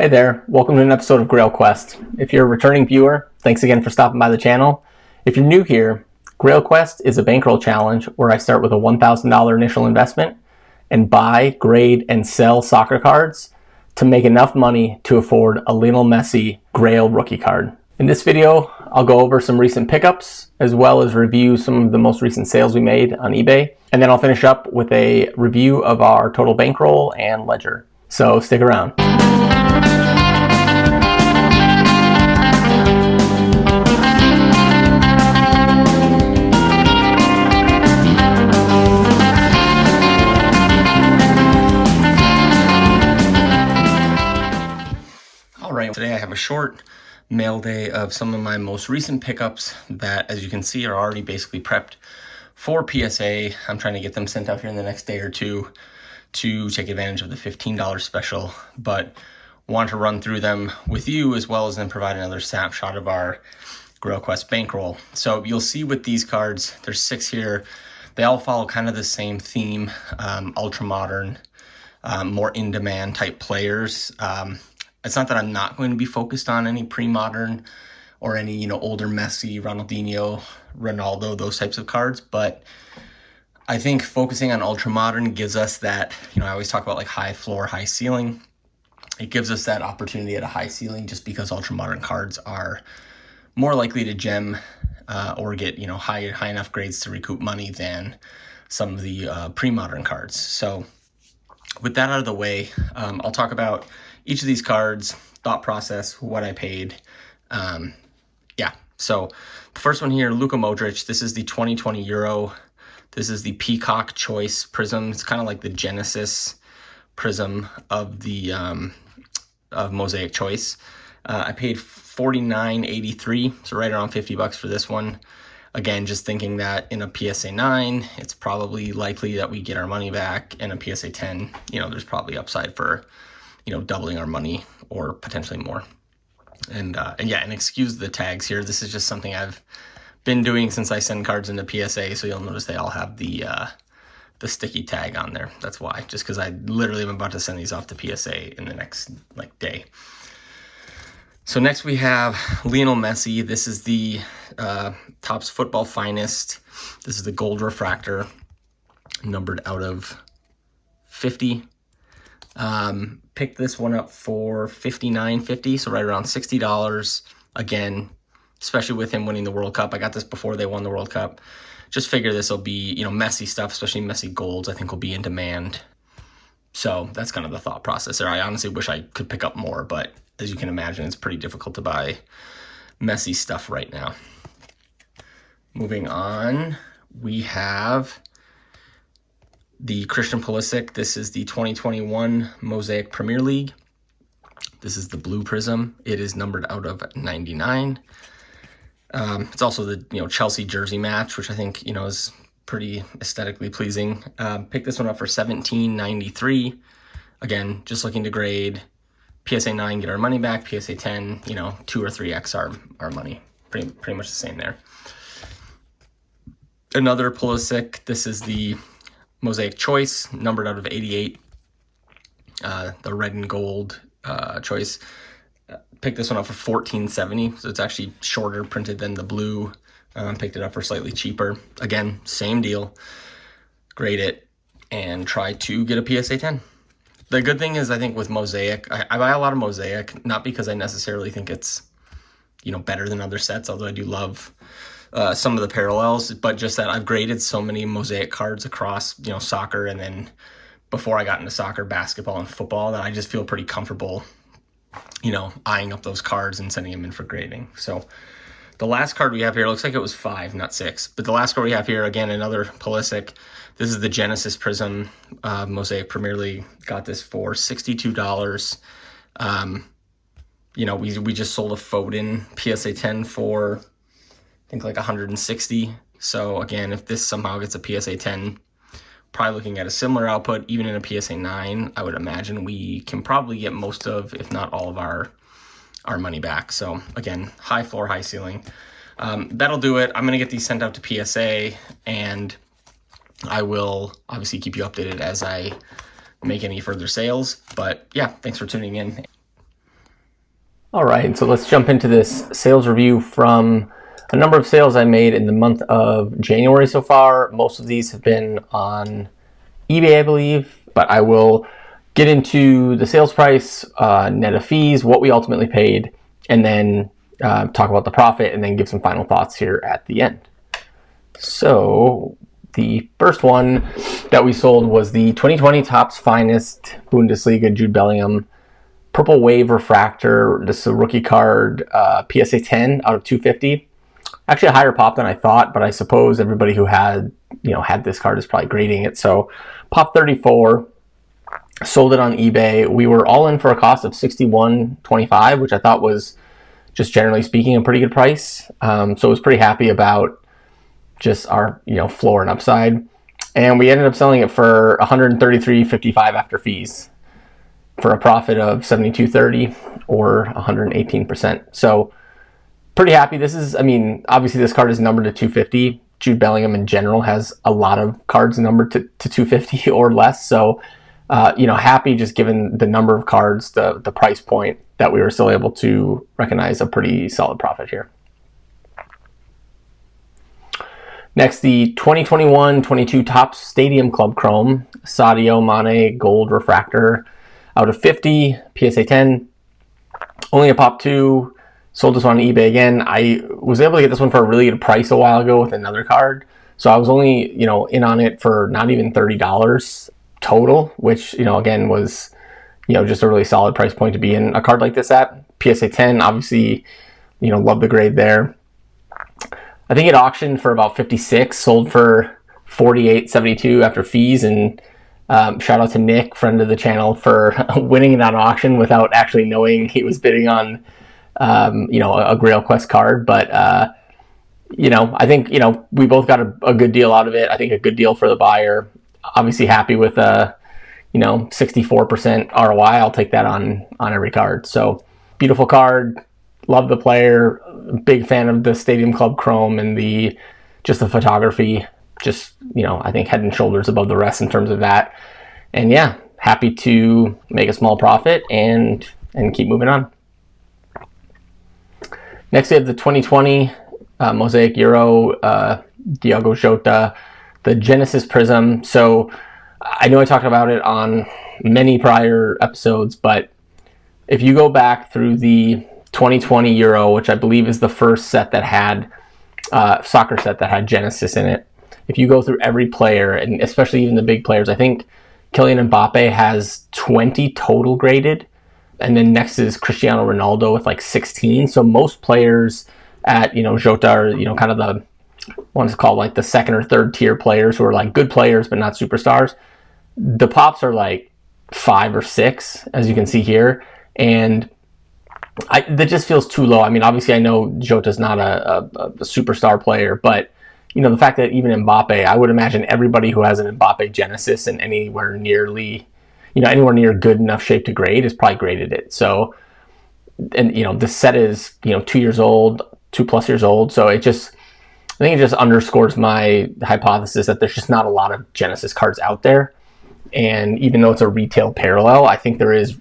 Hey there, welcome to an episode of Grail Quest. If you're a returning viewer, thanks again for stopping by the channel. If you're new here, Grail Quest is a bankroll challenge where I start with a $1,000 initial investment and buy, grade, and sell soccer cards to make enough money to afford a Lionel Messi Grail rookie card. In this video, I'll go over some recent pickups as well as review some of the most recent sales we made on eBay. And then I'll finish up with a review of our total bankroll and ledger. So stick around. Alright, today I have a short mail day of some of my most recent pickups that, as you can see, are already basically prepped for PSA. I'm trying to get them sent out here in the next day or two to take advantage of the $15 special, but want to run through them with you as well as then provide another snapshot of our Grail Quest bankroll. So you'll see with these cards, there's 6 here. They all follow kind of the same theme, ultra modern, more in-demand type players. It's not that I'm not going to be focused on any pre-modern or any, older Messi, Ronaldinho, Ronaldo, those types of cards, but I think focusing on ultra modern gives us that, I always talk about like high floor, high ceiling. It gives us that opportunity at a high ceiling just because ultra modern cards are more likely to gem or get, high enough grades to recoup money than some of the pre-modern cards. So with that out of the way, I'll talk about each of these cards, thought process, what I paid. So the first one here, Luka Modric. This is the 2020 Euro. This is the Peacock Choice Prism. It's kind of like the Genesis Prism of the of Mosaic Choice. I paid $49.83, so right around $50 for this one. Again, just thinking that in a PSA 9, it's probably likely that we get our money back. In a PSA 10, there's probably upside for, doubling our money or potentially more. And excuse the tags here. This is just something I've been doing since I send cards into PSA, so you'll notice they all have the sticky tag on there. That's why, just because I literally am about to send these off to PSA in the next day. So next we have Lionel Messi. This is the Topps Football Finest. This is the gold refractor, numbered out of 50. Picked this one up for $59.50, so right around $60. Again, especially with him winning the World Cup. I got this before they won the World Cup. Just figure this will be, Messi stuff, especially Messi golds, I think will be in demand. So that's kind of the thought process there. I honestly wish I could pick up more, but as you can imagine, it's pretty difficult to buy Messi stuff right now. Moving on, we have the Christian Pulisic. This is the 2021 Mosaic Premier League. This is the blue prism. It is numbered out of 99. It's also the Chelsea jersey match, which I think is pretty aesthetically pleasing. Picked this one up for $17.93. Again, just looking to grade. PSA 9, get our money back. PSA 10, 2 or 3x our money. Pretty much the same there. Another Pulisic. This is the Mosaic Choice, numbered out of 88. The red and gold choice. Picked this one up for $14.70, so it's actually shorter printed than the blue. Picked it up for slightly cheaper. Again, same deal. Grade it and try to get a PSA 10. The good thing is, I think with Mosaic, I buy a lot of Mosaic, not because I necessarily think it's, better than other sets, although I do love some of the parallels, but just that I've graded so many Mosaic cards across, soccer, and then before I got into soccer, basketball, and football, that I just feel pretty comfortable, eyeing up those cards and sending them in for grading. So the last card we have here, looks like it was 5, not 6, but the last card we have here, again, another Pulisic. This is the Genesis Prism Mosaic Premier League. Got this for $62. We just sold a Foden PSA 10 for, I think, like $160. So again, if this somehow gets a PSA 10, probably looking at a similar output. Even in a PSA 9, I would imagine we can probably get most of, if not all of our money back. So again, high floor, high ceiling. That'll do it. I'm going to get these sent out to PSA, and I will obviously keep you updated as I make any further sales. But yeah, thanks for tuning in. All right, so let's jump into this sales review from a number of sales I made in the month of January so far. Most of these have been on eBay, I believe, but I will get into the sales price, net of fees, what we ultimately paid, and then talk about the profit, and then give some final thoughts here at the end. So the first one that we sold was the 2020 Topps Finest Bundesliga Jude Bellingham Purple Wave Refractor. This is a rookie card, PSA 10 out of 250. Actually a higher pop than I thought, but I suppose everybody who had this card is probably grading it. So pop 34, sold it on eBay. We were all in for a cost of $61.25, which I thought was, just generally speaking, a pretty good price. So I was pretty happy about just our floor and upside. And we ended up selling it for $133.55 after fees, for a profit of $72.30 or 118%. So pretty happy. This is, obviously this card is numbered to 250. Jude Bellingham in general has a lot of cards numbered to 250 or less. So, happy just given the number of cards, the price point, that we were still able to recognize a pretty solid profit here. Next, the 2021-22 Topps Stadium Club Chrome Sadio Mane Gold Refractor out of 50, PSA 10, only a pop 2, sold this one on eBay again. I was able to get this one for a really good price a while ago with another card, so I was only, in on it for not even $30 total, which, again, was, just a really solid price point to be in a card like this at. PSA 10, obviously, love the grade there. I think it auctioned for about 56, sold for 48.72 after fees, and shout out to Nick, friend of the channel, for winning it on auction without actually knowing he was bidding on, a Grail Quest card. But, I think, we both got a good deal out of it. I think a good deal for the buyer. Obviously happy with 64% ROI. I'll take that on every card. So beautiful card. Love the player. Big fan of the Stadium Club Chrome and the photography. Just, I think head and shoulders above the rest in terms of that. And yeah, happy to make a small profit and keep moving on. Next we have the 2020 Mosaic Euro Diogo Jota, the Genesis Prism. So I know I talked about it on many prior episodes, but if you go back through the 2020 Euro, which I believe is the first set that had soccer set that had Genesis in it, if you go through every player, and especially even the big players, I think Kylian Mbappe has 20 total graded, and then next is Cristiano Ronaldo with like 16. So most players at Jota are kind of the ones called like the second or third tier players who are like good players but not superstars. The pops are like 5 or 6, as you can see here, and that just feels too low. Obviously I know Jota's not a superstar player, but the fact that even Mbappe, I would imagine everybody who has an Mbappe Genesis and anywhere near good enough shape to grade is probably graded it. So, and this set is 2 years old, 2+ years old. So I think it just underscores my hypothesis that there's just not a lot of Genesis cards out there. And even though it's a retail parallel, I think there is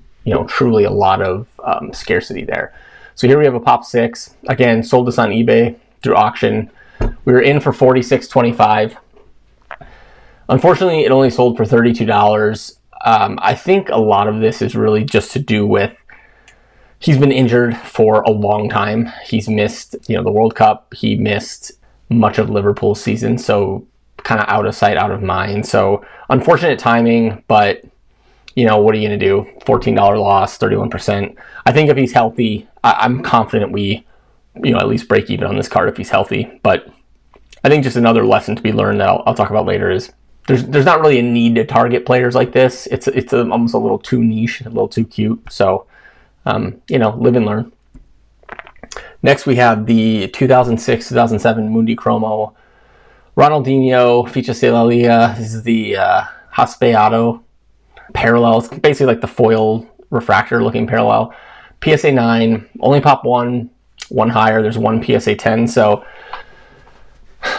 truly a lot of scarcity there. So here we have a pop 6. Again, sold this on eBay through auction. We were in for $46.25. Unfortunately, it only sold for $32. I think a lot of this is really just to do with he's been injured for a long time. He's missed the World Cup. He missed much of Liverpool's season, so kind of out of sight, out of mind. So unfortunate timing, but what are you going to do? $14 loss, 31%. I think if he's healthy, I'm confident we, at least break even on this card if he's healthy. But I think just another lesson to be learned that I'll talk about later is there's not really a need to target players like this. It's almost a little too niche, a little too cute. So, live and learn. Next, we have the 2006-2007 Mundi Chromo Ronaldinho Ficha Se La Liga. This is the Haspeado parallel. It's basically like the foil refractor looking parallel. PSA 9, only pop one higher. There's one PSA 10. So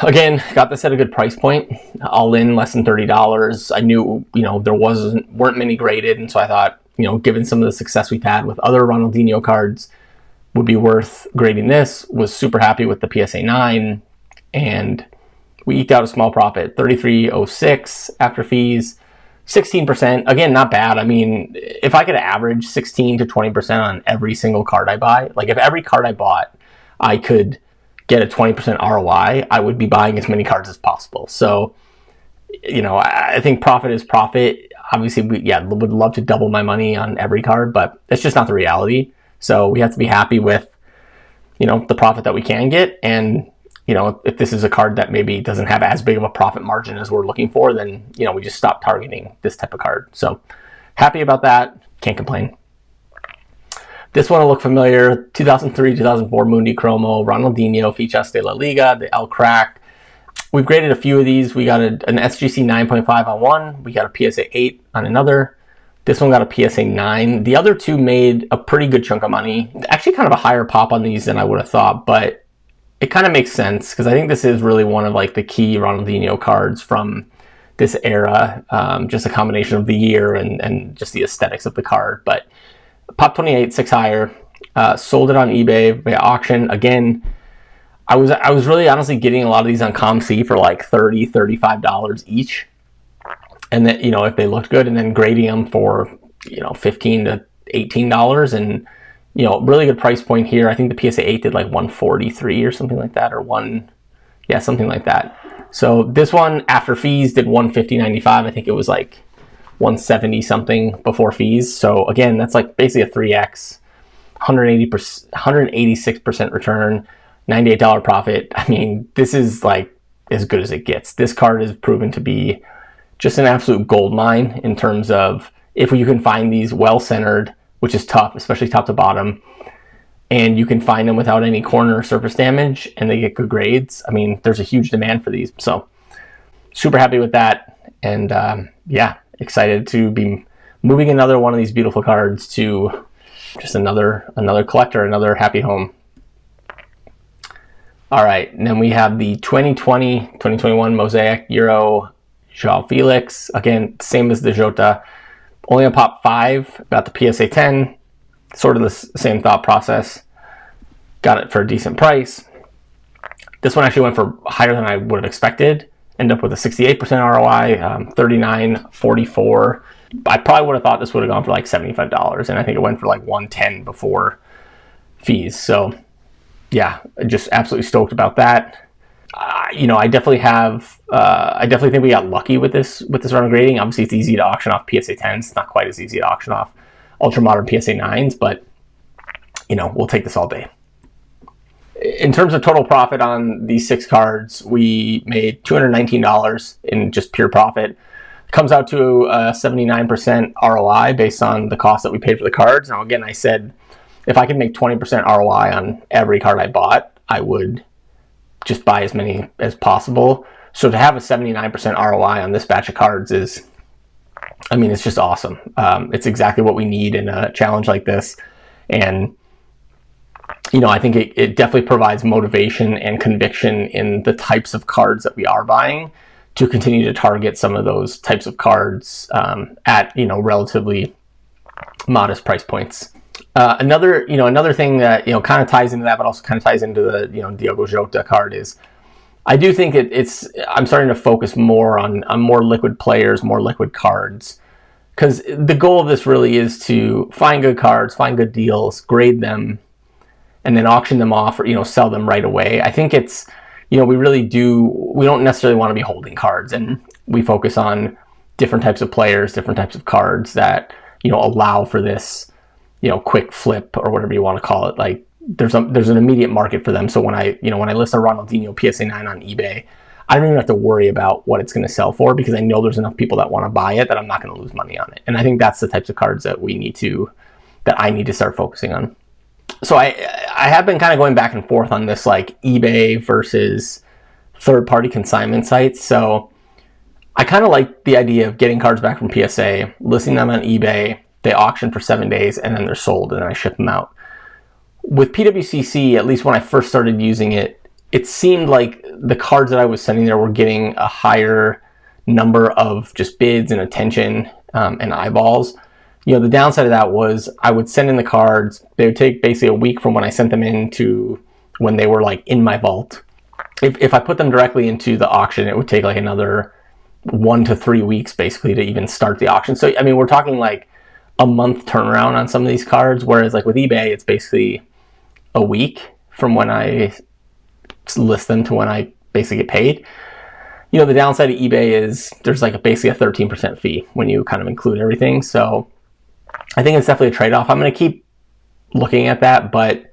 again, got this at a good price point. All in less than $30. I knew, there weren't many graded, and so I thought, given some of the success we've had with other Ronaldinho cards, would be worth grading this. Was super happy with the PSA 9, and we eked out a small profit, $33.06 after fees, 16%. Again, not bad. I mean, if I could average 16 to 20% on every single card I buy, like if every card I bought, I could get a 20% ROI, I would be buying as many cards as possible. So, you know, I think profit is profit. Obviously, would love to double my money on every card, but it's just not the reality. So we have to be happy with, you know, the profit that we can get. And, you know, if this is a card that maybe doesn't have as big of a profit margin as we're looking for, then, you know, we just stop targeting this type of card. So happy about that. Can't complain. This one will look familiar. 2003, 2004 Mundi Chromo, Ronaldinho, Fichas de la Liga, the El Crack. We've graded a few of these. We got an SGC 9.5 on one. We got a PSA 8 on another. This one got a PSA 9. The other two made a pretty good chunk of money. Actually kind of a higher pop on these than I would have thought, but it kind of makes sense because I think this is really one of like the key Ronaldinho cards from this era. Just a combination of the year and just the aesthetics of the card. But Pop 28, 6 higher, sold it on eBay by auction. Again, I was really honestly getting a lot of these on ComC for like $30, $35 each. And then, you know, if they looked good, and then grading them for, you know, $15 to $18, and, you know, really good price point here. I think the PSA 8 did like 143 or something like that, or something like that. So this one after fees did 150.95. I think it was like 170 something before fees. So again, that's like basically a 3x, 186% return, $98 profit. I mean, this is like as good as it gets. This card is proven to be just an absolute gold mine in terms of if you can find these well-centered, which is tough, especially top to bottom, and you can find them without any corner surface damage and they get good grades. I mean, there's a huge demand for these. So super happy with that. And yeah, excited to be moving another one of these beautiful cards to just another collector, another happy home. All right, and then we have the 2020-2021 Mosaic Euro João Felix. Again, same as the Jota, only a pop 5, got the PSA 10, sort of the same thought process. Got it for a decent price. This one actually went for higher than I would have expected. Ended up with a 68% ROI, $39.44. I probably would have thought this would have gone for like $75, and I think it went for like $110 before fees. So yeah, just absolutely stoked about that. You know, I definitely think we got lucky with this round of grading. Obviously, it's easy to auction off PSA 10s. It's not quite as easy to auction off ultra modern PSA 9s, but you know, we'll take this all day. In terms of total profit on these 6 cards, we made $219 in just pure profit. It comes out to a 79% ROI based on the cost that we paid for the cards. Now, again, I said if I could make 20% ROI on every card I bought, I would just buy as many as possible. So to have a 79% ROI on this batch of cards is, I mean, it's just awesome. It's exactly what we need in a challenge like this. And, you know, I think it definitely provides motivation and conviction in the types of cards that we are buying to continue to target some of those types of cards at, you know, relatively modest price points. Another thing that, you know, kind of ties into that, but also kind of ties into the, you know, Diogo Jota card is I do think I'm starting to focus more on more liquid players, more liquid cards, because the goal of this really is to find good cards, find good deals, grade them, and then auction them off or, you know, sell them right away. I think it's, you know, we don't necessarily want to be holding cards, and we focus on different types of players, different types of cards that, you know, allow for this, you know, quick flip or whatever you want to call it. Like there's an immediate market for them. So when I list a Ronaldinho PSA 9 on eBay, I don't even have to worry about what it's going to sell for because I know there's enough people that want to buy it that I'm not going to lose money on it. And I think that's the types of cards that I need to start focusing on. So I have been kind of going back and forth on this, like eBay versus third-party consignment sites. So I kind of like the idea of getting cards back from PSA, listing them on eBay, they auction for 7 days, and then they're sold, and then I ship them out. With PWCC, at least when I first started using it, it seemed like the cards that I was sending there were getting a higher number of just bids and attention and eyeballs You know, the downside of that was I would send in the cards. They would take basically a week from when I sent them in to when they were like in my vault. If I put them directly into the auction, it would take like another 1 to 3 weeks basically to even start the auction. So, I mean, we're talking like a month turnaround on some of these cards, whereas like with eBay, it's basically a week from when I list them to when I basically get paid. You know, the downside of eBay is there's like basically a 13% fee when you kind of include everything. So I think it's definitely a trade-off. I'm going to keep looking at that, but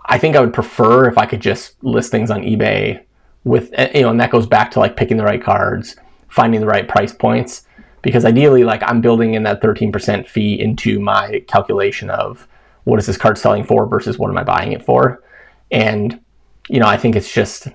I think I would prefer if I could just list things on eBay with, you know, and that goes back to like picking the right cards, finding the right price points, because ideally, like, I'm building in that 13% fee into my calculation of what is this card selling for versus what am I buying it for. And, you know, I think it's just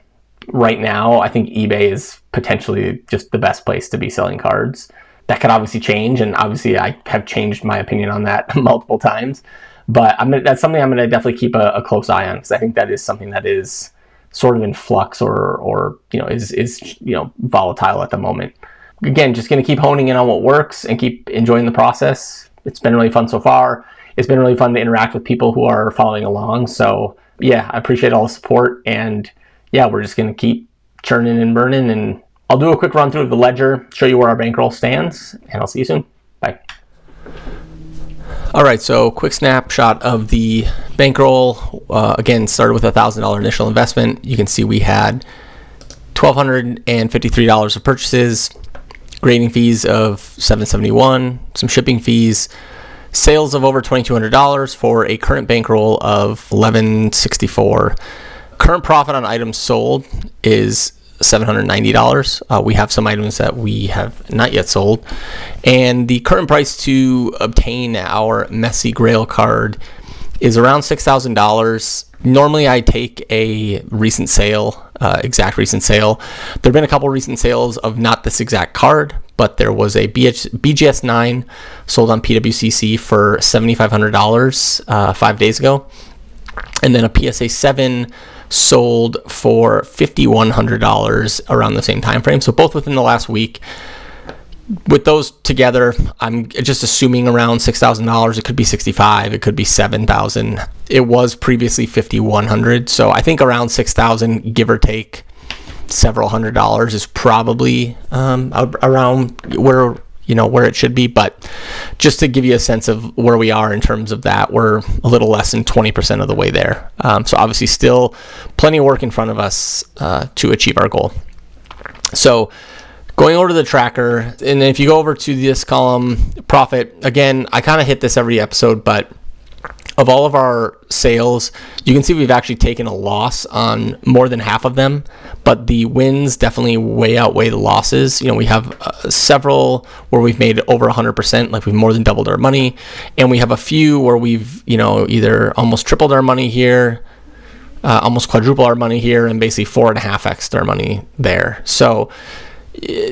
right now, I think eBay is potentially just the best place to be selling cards. That could obviously change, and obviously I have changed my opinion on that multiple times. But that's something I'm going to definitely keep a close eye on, because I think that is something that is sort of in flux or you know, is you know, volatile at the moment. Again, just going to keep honing in on what works and keep enjoying the process. It's been really fun so far. It's been really fun to interact with people who are following along. So yeah, I appreciate all the support, and yeah, we're just going to keep churning and burning, and I'll do a quick run through of the ledger, show you where our bankroll stands, and I'll see you soon. Bye. All right, so quick snapshot of the bankroll. Again, started with a $1,000 initial investment. You can see we had $1,253 of purchases, grading fees of $771, some shipping fees, sales of over $2,200 for a current bankroll of $1,164. Current profit on items sold is $790. We have some items that we have not yet sold, and the current price to obtain our Messi Grail card is around $6,000. Normally I take a recent sale, exact recent sale. There have been a couple recent sales of not this exact card, but there was a BGS 9 sold on PWCC for $7,500 5 days ago, and then a PSA 7 sold for $5,100 around the same time frame. So both within the last week. With those together, I'm just assuming around $6,000. It could be $65,000. It could be $7,000. It was previously $5,100. So I think around $6,000, give or take several $100s, is probably around where, you know, where it should be. But just to give you a sense of where we are in terms of that, we're a little less than 20% of the way there. So obviously still plenty of work in front of us to achieve our goal. So going over to the tracker, and then if you go over to this column, profit, again, I kind of hit this every episode, but of all of our sales, you can see we've actually taken a loss on more than half of them, but the wins definitely way outweigh the losses. You know, we have several where we've made over 100%, like we've more than doubled our money, and we have a few where we've, you know, either almost tripled our money here, almost quadruple our money here, and basically 4.5x our money there. So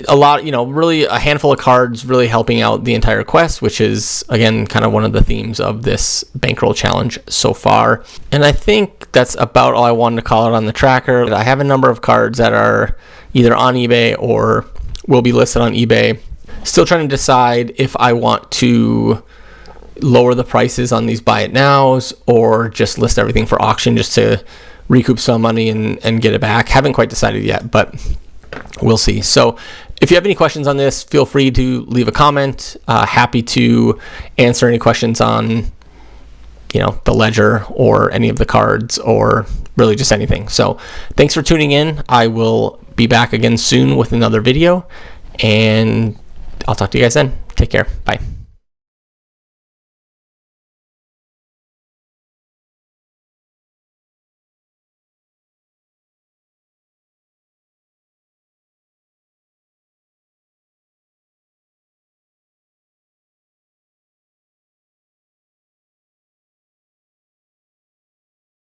a lot, you know, really a handful of cards really helping out the entire quest, which is, again, kind of one of the themes of this bankroll challenge so far. And I think that's about all I wanted to call out on the tracker. I have a number of cards that are either on eBay or will be listed on eBay. Still trying to decide if I want to lower the prices on these buy it nows or just list everything for auction just to recoup some money and get it back. Haven't quite decided yet, but we'll see. So if you have any questions on this, feel free to leave a comment. Happy to answer any questions on, you know, the ledger or any of the cards or really just anything. So thanks for tuning in. I will be back again soon with another video, and I'll talk to you guys then. Take care. Bye.